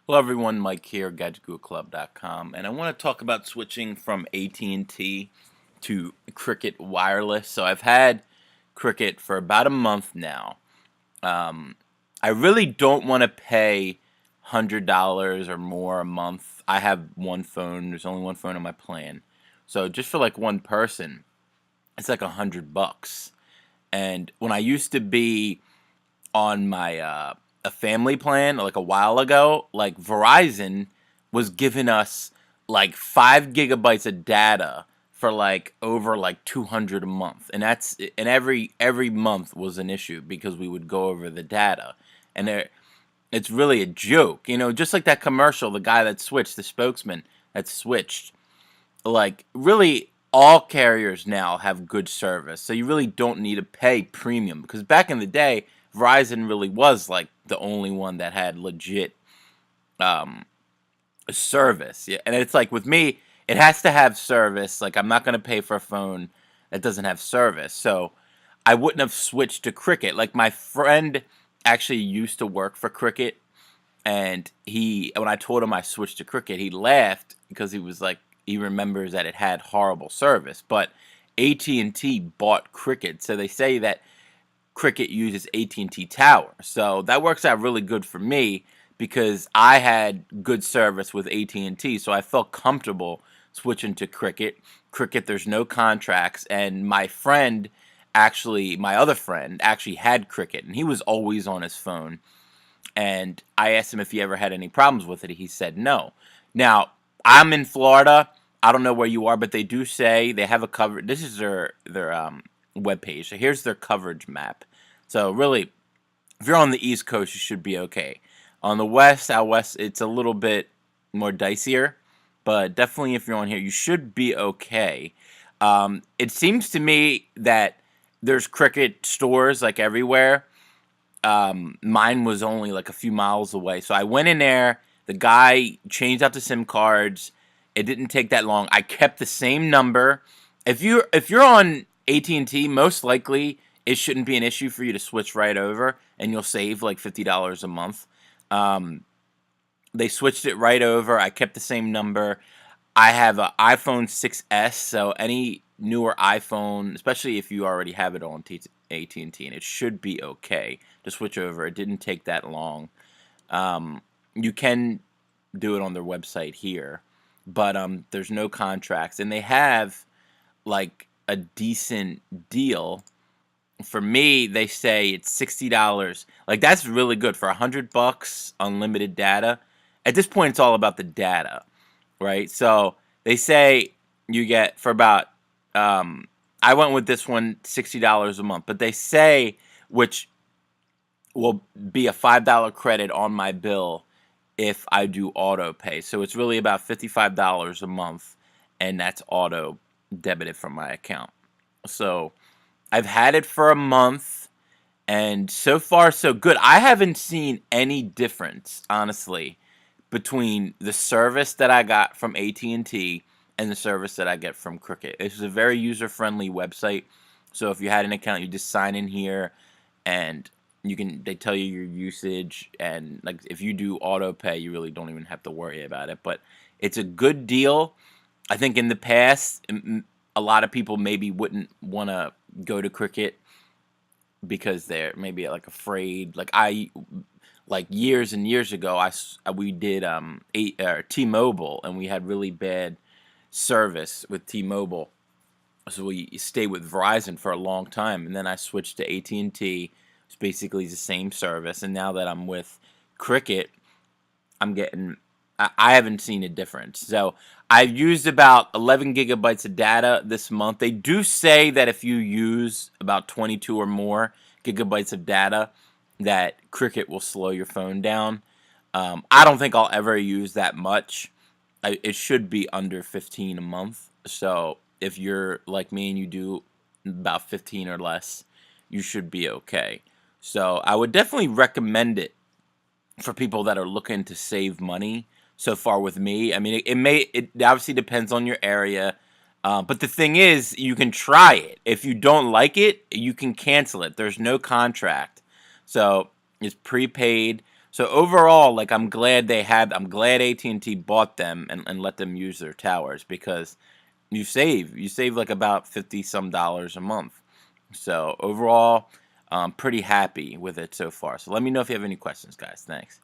Hello everyone, Mike here, GadgetGuruClub.com, and I want to talk about switching from AT&T to Cricket Wireless. So I've had Cricket for about a month now. Um, I really don't want to pay $100 or more a month. I have one phone. There's only one phone on my plan. So just for like one person, it's like $100. And when I used to be on my a family plan like a while ago, like Verizon was giving us like 5 gigabytes of data for like over like 200 a month, and every month was an issue because we would go over the data, and it's really a joke, just like that commercial, the guy that switched, the spokesman that switched, like really all carriers now have good service, so you really don't need to pay premium, because back in the day Verizon really was like the only one that had legit um, service. Yeah, and it's like with me, it has to have service. Like I'm not gonna pay for a phone that doesn't have service. So I wouldn't have switched to Cricket. Like my friend actually used to work for Cricket, and when I told him I switched to Cricket, he laughed because he was like, he remembers that it had horrible service. But AT&T bought Cricket, so they say that Cricket uses AT&T Tower. So that works out really good for me because I had good service with AT&T, so I felt comfortable switching to Cricket. Cricket, there's no contracts, and my other friend actually had Cricket, and he was always on his phone. And I asked him if he ever had any problems with it. He said no. Now, I'm in Florida. I don't know where you are, but they do say they have a cover. This is their webpage. So here's their coverage map. So really, if you're on the East Coast, you should be okay. On the West, out West, it's a little bit more dicier, but definitely if you're on here, you should be okay. It seems to me that there's Cricket stores like everywhere. Mine was only like a few miles away, so I went in there. The guy changed out the SIM cards. It didn't take that long. I kept the same number. If you're on AT&T, most likely it shouldn't be an issue for you to switch right over, and you'll save like $50 a month. Um, they switched it right over. I kept the same number. I have an iPhone 6s, so any newer iPhone, especially if you already have it on AT&T, and it should be okay to switch over. It didn't take that long. You can do it on their website here, but there's no contracts, and they have like a decent deal. For me, they say it's $60. Like that's really good for $100, unlimited data. At this point, it's all about the data, right? So they say you get for about I went with this one $60 a month, but they say which will be a $5 credit on my bill if I do auto pay. So it's really about $55 a month, and that's auto debited from my account. So I've had it for a month, and so far so good. I haven't seen any difference, honestly, between the service that I got from AT&T and the service that I get from Cricket. It's a very user-friendly website. So if you had an account, you just sign in here, and they tell you your usage, and like if you do auto pay, you really don't even have to worry about it. But it's a good deal. I think in the past, a lot of people maybe wouldn't want to go to Cricket because they're maybe like afraid. Like years and years ago, we did T-Mobile, and we had really bad service with T-Mobile, so we stayed with Verizon for a long time, and then I switched to AT&T. It's basically the same service, and now that I'm with Cricket, I haven't seen a difference. So I've used about 11 gigabytes of data this month. They do say that if you use about 22 or more gigabytes of data, that Cricket will slow your phone down. I don't think I'll ever use that much. It should be under 15 a month. So if you're like me and you do about 15 or less, you should be okay. So I would definitely recommend it for people that are looking to save money. So far with me, I mean, it obviously depends on your area, but the thing is, you can try it. If you don't like it, you can cancel it. There's no contract, so it's prepaid. So overall, like I'm glad AT&T bought them and let them use their towers, because you save like about 50 some dollars a month. So overall, pretty happy with it so far. So let me know if you have any questions, guys. Thanks.